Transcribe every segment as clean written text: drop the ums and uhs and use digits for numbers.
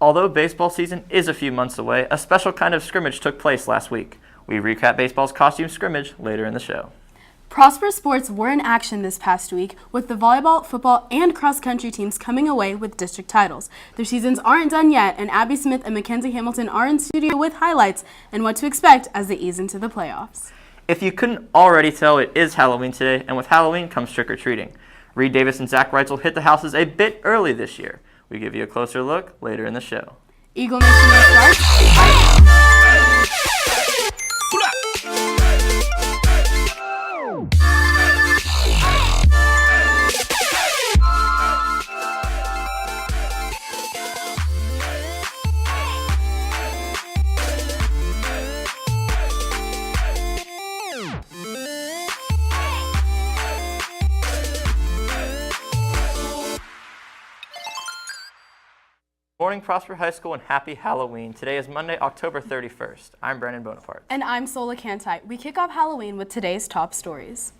Although baseball season is a few months away, a special kind of scrimmage took place last week. We recap baseball's costume scrimmage later in the show. Prosper sports were in action this past week, with the volleyball, football, and cross-country teams coming away with district titles. Their seasons aren't done yet, and Abby Smith and Mackenzie Hamilton are in studio with highlights and what to expect as they ease into the playoffs. If you couldn't already tell, it is Halloween today, and with Halloween comes trick-or-treating. Reed Davis and Zach Reitzel hit the houses a bit early this year. We give you a closer look later in the show. Eagle Nation will start. Morning, Prosper High School, and happy Halloween. Today is Monday, October 31st. I'm Brandon Bonaparte. And I'm Sola Cantite. We kick off Halloween with today's top stories.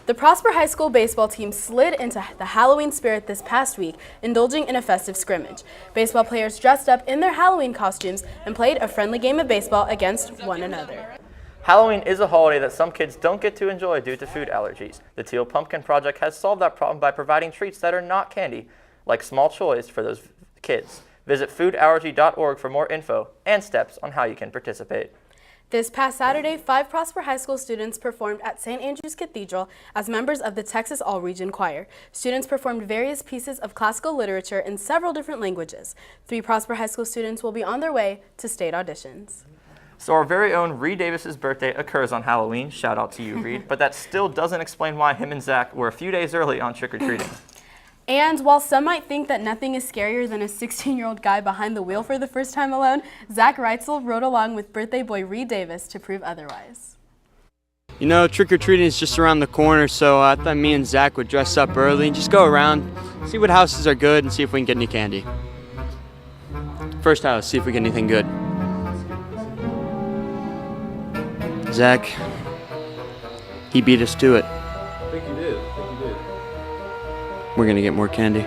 The Prosper High School baseball team slid into the Halloween spirit this past week, indulging in a festive scrimmage. Baseball players dressed up in their Halloween costumes and played a friendly game of baseball against one another. Halloween is a holiday that some kids don't get to enjoy due to food allergies. The Teal Pumpkin Project has solved that problem by providing treats that are not candy, like small toys for those kids. Visit foodallergy.org for more info and steps on how you can participate. This past Saturday, 5 Prosper High School students performed at St. Andrew's Cathedral as members of the Texas All-Region Choir. Students performed various pieces of classical literature in several different languages. 3 Prosper High School students will be on their way to state auditions. So our very own Reed Davis's birthday occurs on Halloween. Shout out to you, Reed. But that still doesn't explain why him and Zach were a few days early on trick-or-treating. And while some might think that nothing is scarier than a 16-year-old guy behind the wheel for the first time alone, Zach Reitzel rode along with birthday boy Reed Davis to prove otherwise. You know, trick-or-treating is just around the corner, so I thought me and Zach would dress up early and just go around, see what houses are good, and see if we can get any candy. First house, see if we get anything good. Zach, he beat us to it. I think you did. We're gonna get more candy.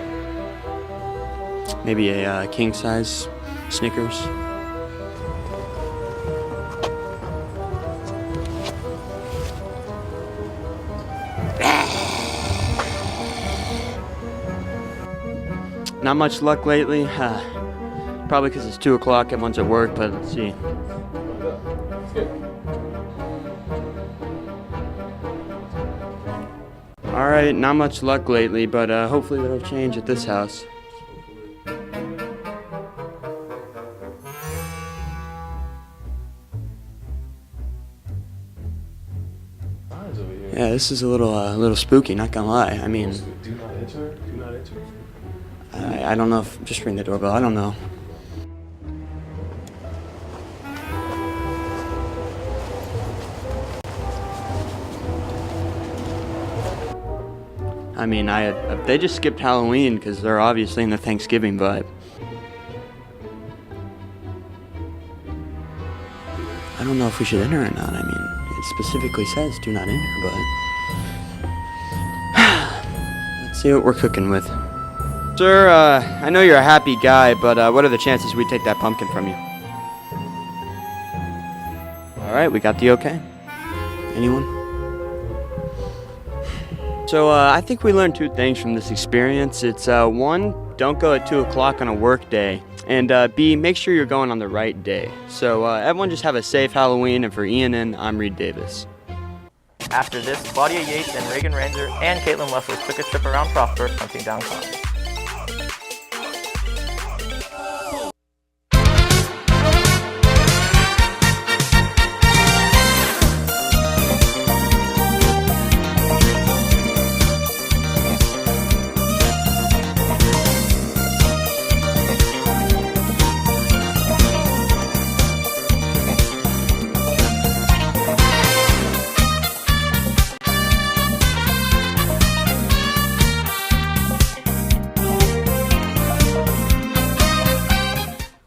Maybe a king size Snickers. Not much luck lately. Probably because it's 2 o'clock, everyone's at work, but let's see. Alright, not much luck lately, but hopefully that'll change at this house. Yeah, this is a little spooky, not gonna lie. I mean, Do not enter. Do not enter. I don't know if, just ring the doorbell, I don't know. I mean, they just skipped Halloween because they're obviously in the Thanksgiving vibe. I don't know if we should enter or not. I mean, it specifically says do not enter, but let's see what we're cooking with. Sir, I know you're a happy guy, but what are the chances we take that pumpkin from you? All right, we got the okay. Anyone? So I think we learned 2 things from this experience. It's 1, don't go at 2 o'clock on a work day, and B, make sure you're going on the right day. So everyone just have a safe Halloween, and for ENN, I'm Reed Davis. After this, Claudia Yates and Reagan Ranger and Caitlin Leslie took a trip around Prosper, hunting down clowns.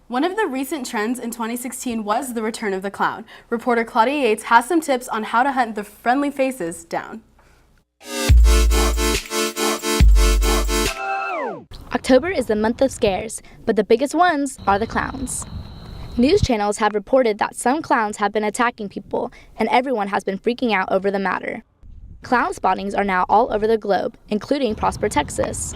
One of the recent trends in 2016 was the return of the clown. Reporter Claudia Yates has some tips on how to hunt the friendly faces down. October is the month of scares, but the biggest ones are the clowns. News channels have reported that some clowns have been attacking people, and everyone has been freaking out over the matter. Clown spottings are now all over the globe, including Prosper, Texas.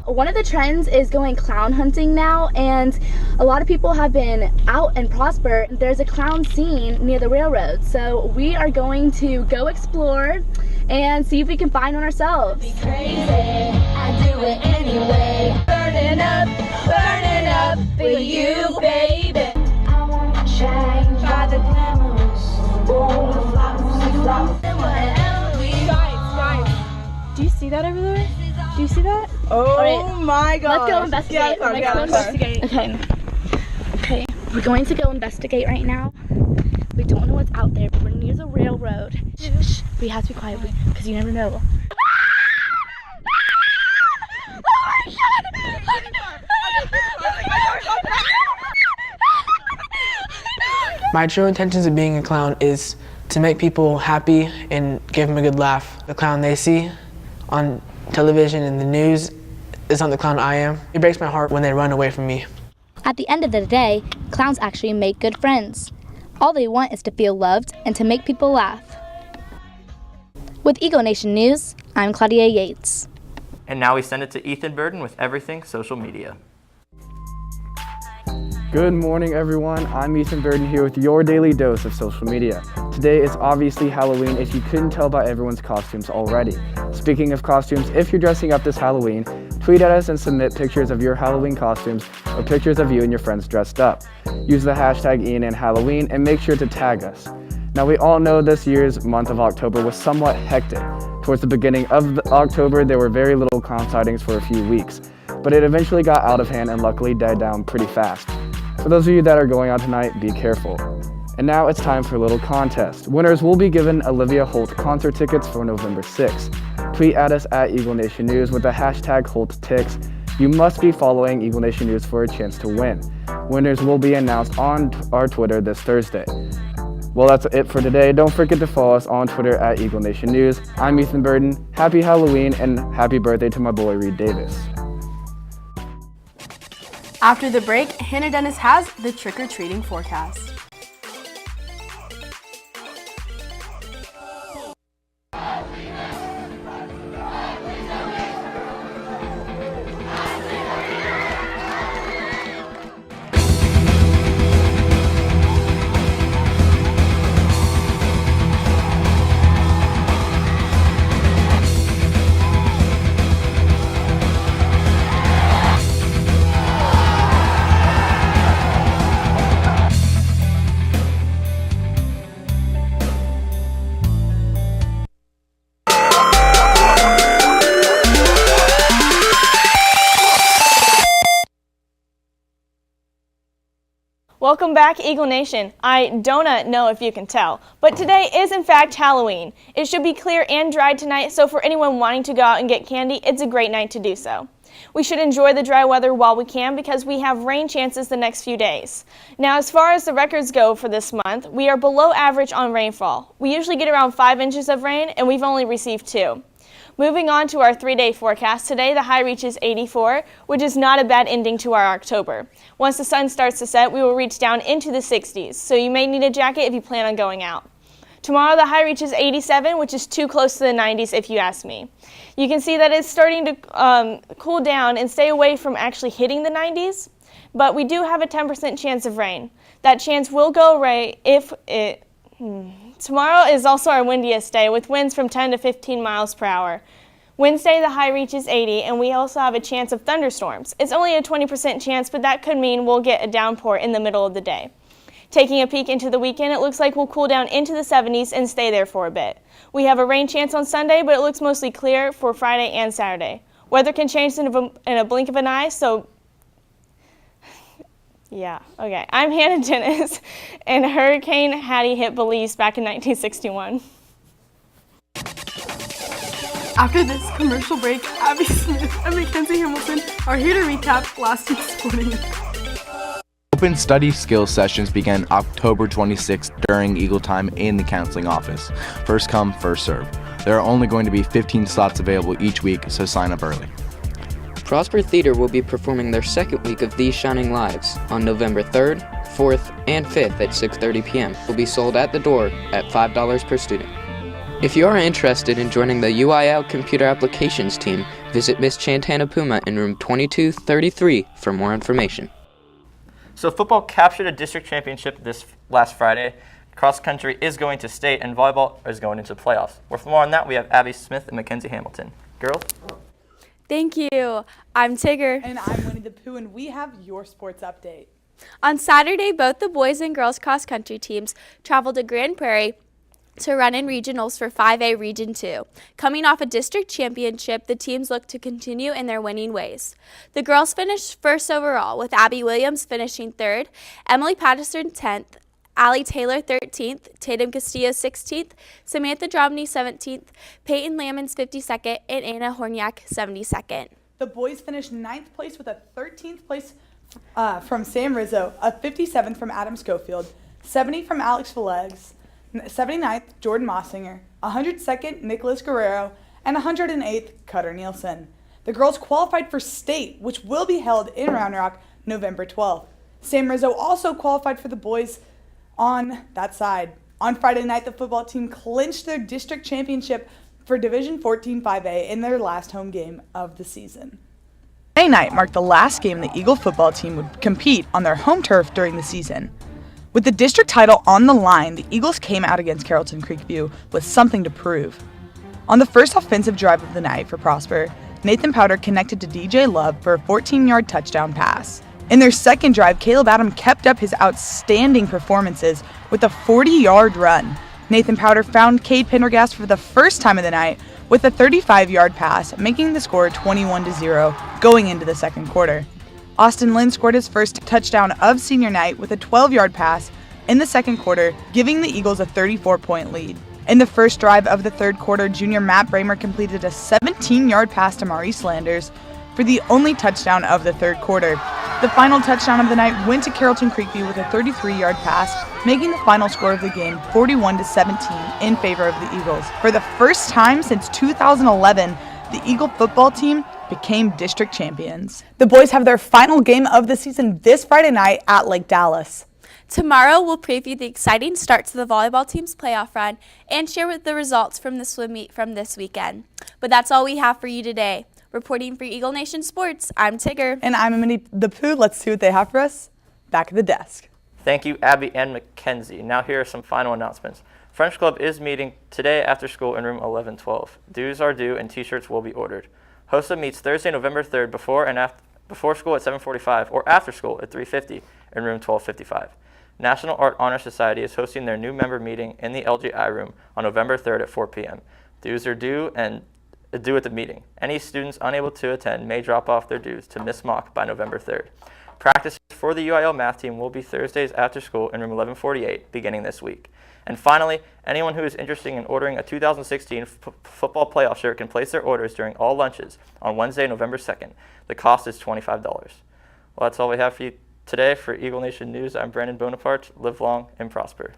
One of the trends is going clown hunting now, and a lot of people have been out in Prosper. There's a clown scene near the railroad, so we are going to go explore and see if we can find one ourselves. Be crazy, I do it anyway. Burning up for you, baby. I want to shine by the glamorous. Guys, do you see that over there? Do you see that? Oh right. my god. Let's go investigate. Yeah, Let's go investigate. Okay, we're going to go investigate right now. We don't know what's out there, but we're near the railroad. Shh, we have to be quiet because you never know. My true intentions of being a clown is to make people happy and give them a good laugh. The clown they see on television and the news is not the clown I am. It breaks my heart when they run away from me. At the end of the day, clowns actually make good friends. All they want is to feel loved and to make people laugh. With Eagle Nation News, I'm Claudia Yates. And now we send it to Ethan Burden with everything social media. Good morning, everyone. I'm Ethan Burden here with your daily dose of social media. Today is obviously Halloween, if you couldn't tell by everyone's costumes already. Speaking of costumes, if you're dressing up this Halloween, tweet at us and submit pictures of your Halloween costumes or pictures of you and your friends dressed up. Use the hashtag #IanandHalloween and make sure to tag us. Now, we all know this year's month of October was somewhat hectic. Towards the beginning of October, there were very little clown sightings for a few weeks, but it eventually got out of hand and luckily died down pretty fast. For those of you that are going out tonight, be careful. And now it's time for a little contest. Winners will be given Olivia Holt concert tickets for November 6th. Tweet at us at Eagle Nation News with the hashtag HoltTix. You must be following Eagle Nation News for a chance to win. Winners will be announced on our Twitter this Thursday. Well, that's it for today. Don't forget to follow us on Twitter at Eagle Nation News. I'm Ethan Burden. Happy Halloween and happy birthday to my boy Reed Davis. After the break, Hannah Dennis has the trick-or-treating forecast. Welcome back, Eagle Nation. I don't know if you can tell, but today is in fact Halloween. It should be clear and dry tonight, so for anyone wanting to go out and get candy, it's a great night to do so. We should enjoy the dry weather while we can because we have rain chances the next few days. Now, as far as the records go for this month, we are below average on rainfall. We usually get around 5 inches of rain, and we've only received 2. Moving on to our 3-day forecast, today the high reaches 84, which is not a bad ending to our October. Once the sun starts to set, we will reach down into the 60s, so you may need a jacket if you plan on going out. Tomorrow the high reaches 87, which is too close to the 90s if you ask me. You can see that it's starting to cool down and stay away from actually hitting the 90s, but we do have a 10% chance of rain. That chance will go away if it... Tomorrow is also our windiest day with winds from 10 to 15 miles per hour. Wednesday, the high reaches 80, and we also have a chance of thunderstorms. It's only a 20% chance, but that could mean we'll get a downpour in the middle of the day. Taking a peek into the weekend, it looks like we'll cool down into the 70s and stay there for a bit. We have a rain chance on Sunday, but it looks mostly clear for Friday and Saturday. Weather can change in a blink of an eye, so yeah, okay. I'm Hannah Dennis, and Hurricane Hattie hit Belize back in 1961. After this commercial break, Abby Smith and Mackenzie Hamilton are here to recap last week's sporting. Open study skills sessions began October 26th during Eagle Time in the counseling office. First come, first serve. There are only going to be 15 slots available each week, so sign up early. Prosper Theater will be performing their second week of These Shining Lives on November 3rd, 4th, and 5th at 6:30 p.m. Will be sold at the door at $5 per student. If you are interested in joining the UIL Computer Applications team, visit Miss Chantana Puma in room 2233 for more information. So football captured a district championship this last Friday. Cross country is going to state, and volleyball is going into playoffs. For more on that, we have Abby Smith and Mackenzie Hamilton. Girls? Thank you. I'm Tigger. And I'm Winnie the Pooh, and we have your sports update. On Saturday, both the boys and girls cross country teams traveled to Grand Prairie to run in regionals for 5A Region 2. Coming off a district championship, the teams look to continue in their winning ways. The girls finished first overall, with Abby Williams finishing third, Emily Patterson 10th, Allie Taylor 13th, Tatum Castillo 16th, Samantha Drobny 17th, Peyton Lammons 52nd, and Anna Horniak 72nd. The boys finished 9th place with a 13th place from Sam Rizzo, a 57th from Adam Schofield, 70 from Alex Villegas, 79th, Jordan Mossinger, 102nd, Nicholas Guerrero, and 108th, Cutter Nielsen. The girls qualified for state, which will be held in Round Rock November 12th. Sam Rizzo also qualified for the boys on that side. On Friday night, the football team clinched their district championship for Division 14 5A in their last home game of the season. Friday night marked the last game the Eagle football team would compete on their home turf during the season. With the district title on the line, the Eagles came out against Carrollton Creekview with something to prove. On the first offensive drive of the night for Prosper, Nathan Powder connected to DJ Love for a 14-yard touchdown pass. In their second drive, Caleb Adam kept up his outstanding performances with a 40-yard run. Nathan Powder found Cade Pendergast for the first time of the night with a 35-yard pass, making the score 21-0 going into the second quarter. Austin Lynn scored his first touchdown of senior night with a 12-yard pass in the second quarter, giving the Eagles a 34-point lead. In the first drive of the third quarter, junior Matt Bramer completed a 17-yard pass to Maurice Landers for the only touchdown of the third quarter. The final touchdown of the night went to Carrollton Creekview with a 33-yard pass, making the final score of the game 41-17 in favor of the Eagles. For the first time since 2011, the Eagle football team became district champions. The boys have their final game of the season this Friday night at Lake Dallas. Tomorrow, we'll preview the exciting start to the volleyball team's playoff run and share with the results from the swim meet from this weekend. But that's all we have for you today. Reporting for Eagle Nation Sports, I'm Tigger. And I'm Winnie the Pooh. Let's see what they have for us back at the desk. Thank you, Abby and Mackenzie. Now here are some final announcements. French Club is meeting today after school in room 1112. Dues are due and t-shirts will be ordered. HOSA meets Thursday, November 3rd before school at 7:45 or after school at 3:50 in room 1255. National Art Honor Society is hosting their new member meeting in the LGI room on November 3rd at 4 p.m. Dues are due at the meeting. Any students unable to attend may drop off their dues to Miss Mock by November 3rd. Practice for the UIL math team will be Thursdays after school in room 1148 beginning this week. And finally, anyone who is interested in ordering a 2016 football playoff shirt can place their orders during all lunches on Wednesday, November 2nd. The cost is $25. Well, that's all we have for you today. For Eagle Nation News, I'm Brandon Bonaparte. Live long and prosper.